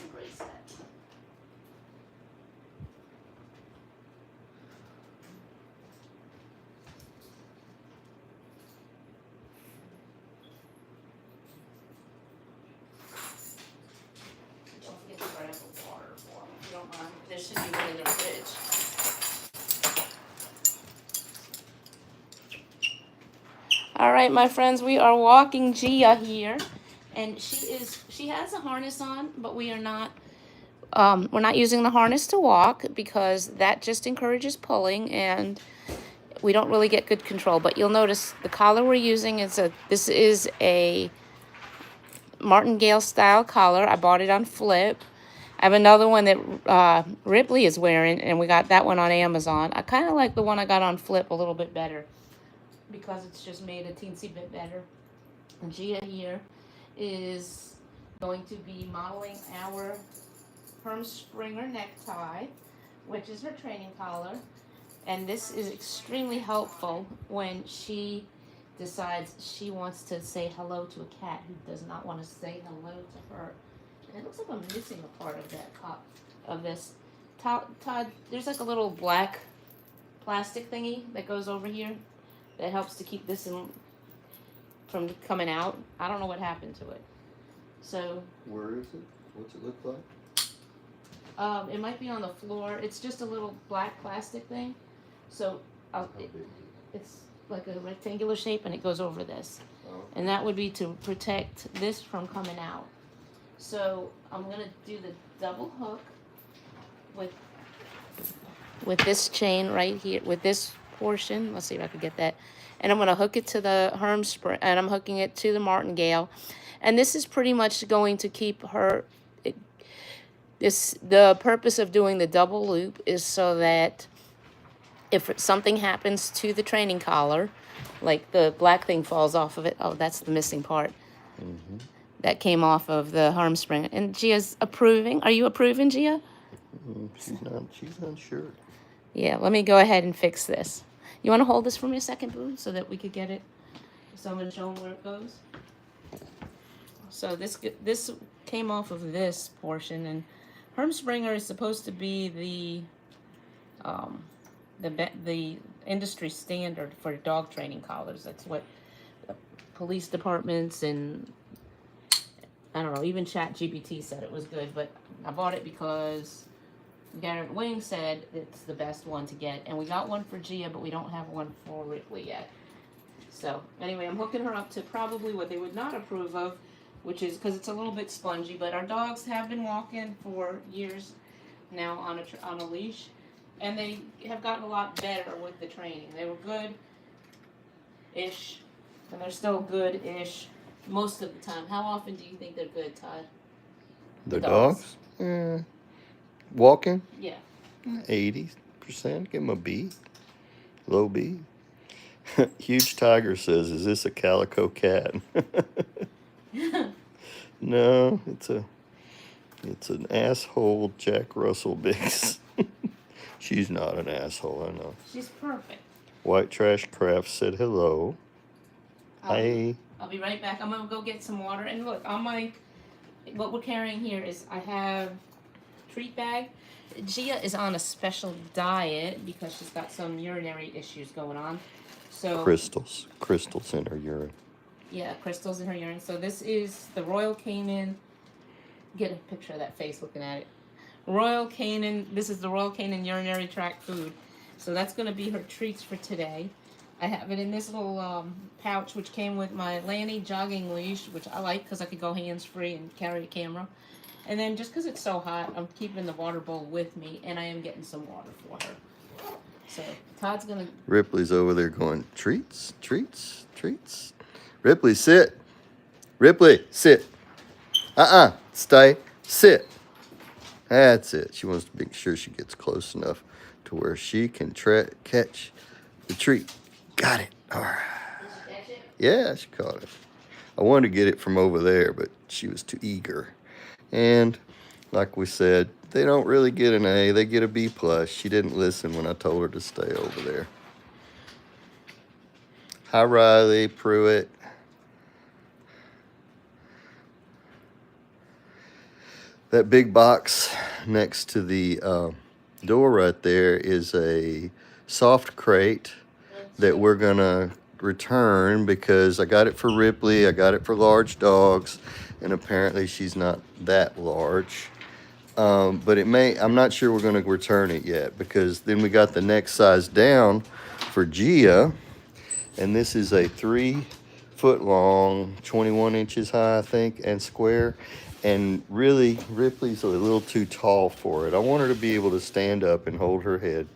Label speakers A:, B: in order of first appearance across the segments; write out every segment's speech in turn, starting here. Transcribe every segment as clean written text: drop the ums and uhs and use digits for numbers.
A: Let's erase that. Don't forget to grab the water for me if you don't mind. There should be one in the fridge. All right, my friends, we are walking Gia here, and she has a harness on, but we're not using the harness to walk because that just encourages pulling, and we don't really get good control. But you'll notice the collar we're using this is a martingale style collar. I bought it on Flip. I have another one that Ripley is wearing, and we got that one on Amazon. I kind of like the one I got on Flip a little bit better because it's just made a teensy bit better. And Gia here is going to be modeling our Herm Springer necktie, which is her training collar. And this is extremely helpful when she decides she wants to say hello to a cat who does not want to say hello to her. And it looks like I'm missing a part of that cup of this. Todd, there's like a little black plastic thingy that goes over here that helps to keep this from coming out. I don't know what happened to it. So
B: where is it? What's it look like?
A: It might be on the floor. It's just a little black plastic thing. So it's like a rectangular shape, and it goes over this.
B: Oh.
A: And that would be to protect this from coming out. So I'm going to do the double hook with this chain right here, with this portion. Let's see if I can get that. And I'm going to hook it to the Herm Spring, and I'm hooking it to the martingale. And this is pretty much going to keep her... The purpose of doing the double loop is so that if something happens to the training collar, like the black thing falls off of it, oh, that's the missing part.
B: Mm-hmm.
A: That came off of the Herm Springer. And Gia's approving. Are you approving, Gia?
B: She's unsure.
A: Yeah, let me go ahead and fix this. You want to hold this for me a second, Boo, so that we could get it? So I'm going to show them where it goes. So this came off of this portion, and Herm Springer is supposed to be the industry standard for dog training collars. That's what police departments and I don't know, even ChatGPT said it was good, but I bought it because Garrett Wing said it's the best one to get, and we got one for Gia, but we don't have one for Ripley yet. So anyway, I'm hooking her up to probably what they would not approve of, which is because it's a little bit spongy, but our dogs have been walking for years now on a leash, and they have gotten a lot better with the training. They were good-ish, and they're still good-ish most of the time. How often do you think they're good, Todd?
B: The dogs? Walking?
A: Yeah.
B: 80%. Give them a B. Low B. Huge Tiger says, "Is this a calico cat?" No, it's an asshole Jack Russell mix. She's not an asshole, I know.
A: She's perfect.
B: White Trash Craft said hello. Hi.
A: I'll be right back. I'm gonna go get some water. And look, what we're carrying here is I have treat bag. Gia is on a special diet because she's got some urinary issues going on. So
B: Crystals in her urine.
A: Yeah, crystals in her urine. So this is the Royal Canin. Get a picture of that face looking at it. Royal Canin. This is the Royal Canin urinary tract food. So that's going to be her treats for today. I have it in this little pouch, which came with my Lanny jogging leash, which I like because I could go hands-free and carry a camera. And then just because it's so hot, I'm keeping the water bowl with me, and I am getting some water for her. So Todd's going to...
B: Ripley's over there going, treats, treats, treats. Ripley, sit. Ripley, sit. Stay. Sit. That's it. She wants to make sure she gets close enough to where she can catch the treat. Got it. All right.
A: Did you catch it?
B: Yeah, she caught it. I wanted to get it from over there, but she was too eager. And like we said, they don't really get an A. They get a B+. She didn't listen when I told her to stay over there. Hi, Riley Pruitt. That big box next to the door right there is a soft crate that we're gonna return because I got it for Ripley. I got it for large dogs, and apparently she's not that large. But it may. I'm not sure we're gonna return it yet because then we got the next size down for Gia, and this is a 3 foot long, 21 inches high, I think, and square. And really, Ripley's a little too tall for it. I want her to be able to stand up and hold her head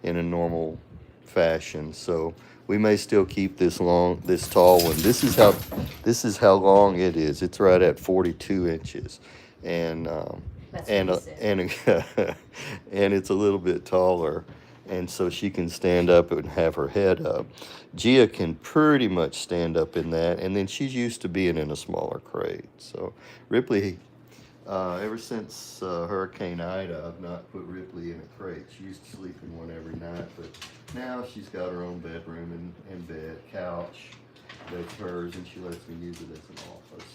B: in a normal fashion. So we may still keep this tall one. This is how long it is. It's right at 42 inches, and
A: That's
B: and
A: what
B: uh,
A: he said.
B: and and it's a little bit taller, and so she can stand up and have her head up. Gia can pretty much stand up in that, and then she's used to being in a smaller crate. So Ripley, ever since Hurricane Ida, I've not put Ripley in a crate. She used to sleep in one every night, but now she's got her own bedroom and bed, couch that's hers, and she lets me use it as an office.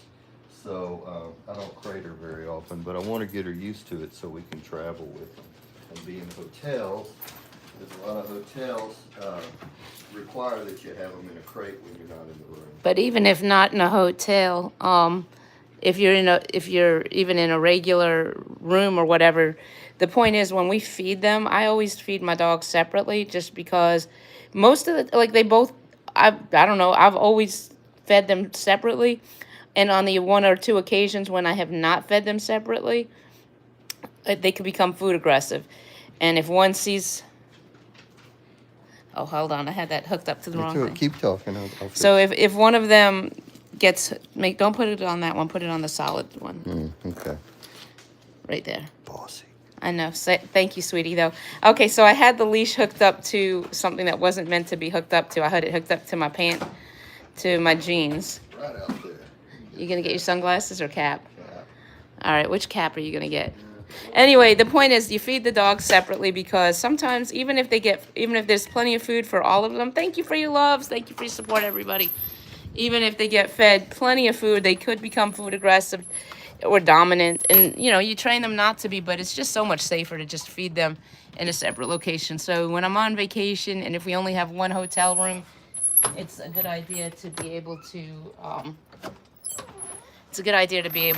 B: So I don't crate her very often, but I want to get her used to it so we can travel with them and be in hotels. Because a lot of hotels require that you have them in a crate when you're not in the room.
A: But even if not in a hotel, if you're even in a regular room or whatever, the point is when we feed them, I always feed my dogs separately just because most of the, like they both, I don't know, I've always fed them separately. And on the one or two occasions when I have not fed them separately, they could become food aggressive. And if one sees, oh, hold on, I had that hooked up to the wrong thing.
B: Keep talking. I'll fix
A: So if one of them gets, don't put it on that one, put it on the solid one,
B: Okay.
A: right there.
B: Bossy.
A: I know. Thank you, sweetie, though. Okay, so I had the leash hooked up to something that wasn't meant to be hooked up to. I had it hooked up to my to my jeans.
B: Right out there.
A: You gonna get your sunglasses or cap?
B: Cap.
A: All right, which cap are you gonna get? Anyway, the point is you feed the dogs separately because sometimes even if there's plenty of food for all of them, thank you for your loves, thank you for your support, everybody. Even if they get fed plenty of food, they could become food aggressive or dominant. And, you train them not to be, but it's just so much safer to just feed them in a separate location. So when I'm on vacation and if we only have one hotel room, it's a good idea to be able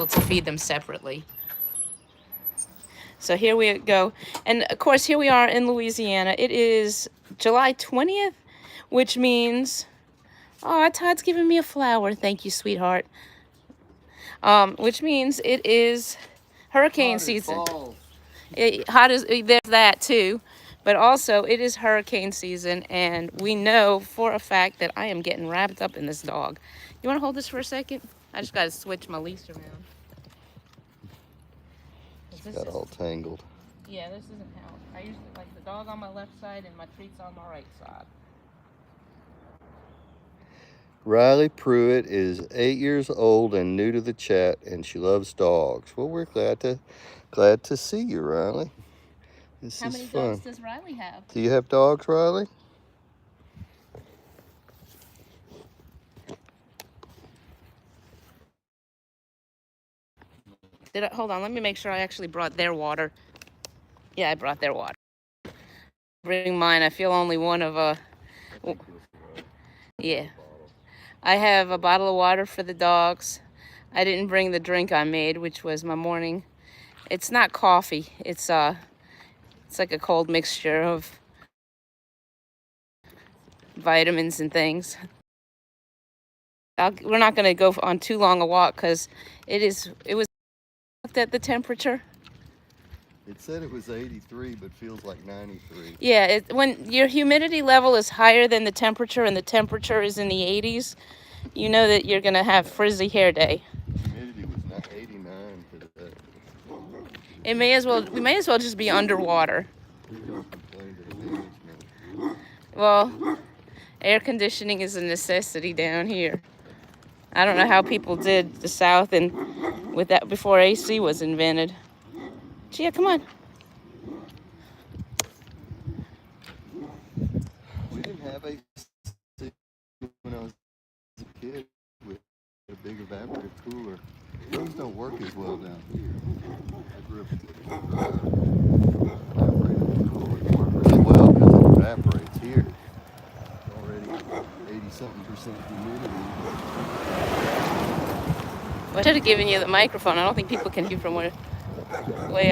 A: to feed them separately. So here we go. And of course, here we are in Louisiana. It is July 20th, which means, oh, Todd's giving me a flower. Thank you, sweetheart. Which means it is hurricane season. There's that too, but also it is hurricane season, and we know for a fact that I am getting wrapped up in this dog. You want to hold this for a second? I just got to switch my leash around.
B: Got all tangled.
A: Yeah, this isn't how. I usually like the dog on my left side and my treats on my right side.
B: Riley Pruitt is 8 years old and new to the chat, and she loves dogs. Well, we're glad to see you, Riley. This
A: How
B: is
A: many
B: fun.
A: dogs does Riley have?
B: Do you have dogs, Riley?
A: Hold on, let me make sure I actually brought their water. Yeah, I brought their water. Bring mine. I feel only one of yeah. I have a bottle of water for the dogs. I didn't bring the drink I made, which was my morning. It's not coffee. It's like a cold mixture of vitamins and things. We're not going to go on too long a walk because it was looked at the temperature.
B: It said it was 83, but feels like 93.
A: Yeah, when your humidity level is higher than the temperature and the temperature is in the 80s, you know that you're going to have frizzy hair day.
B: Humidity was not 89 today.
A: We may as well just be underwater. Well, air conditioning is a necessity down here. I don't know how people did the South and with that before AC was invented. Gia, come on.
B: We didn't have AC when I was a kid with a big evaporative cooler. Those just don't work as well down here. That grip really well because it evaporates here. Already 80-something% humidity.
A: I should have given you the microphone. I don't think people can hear from where way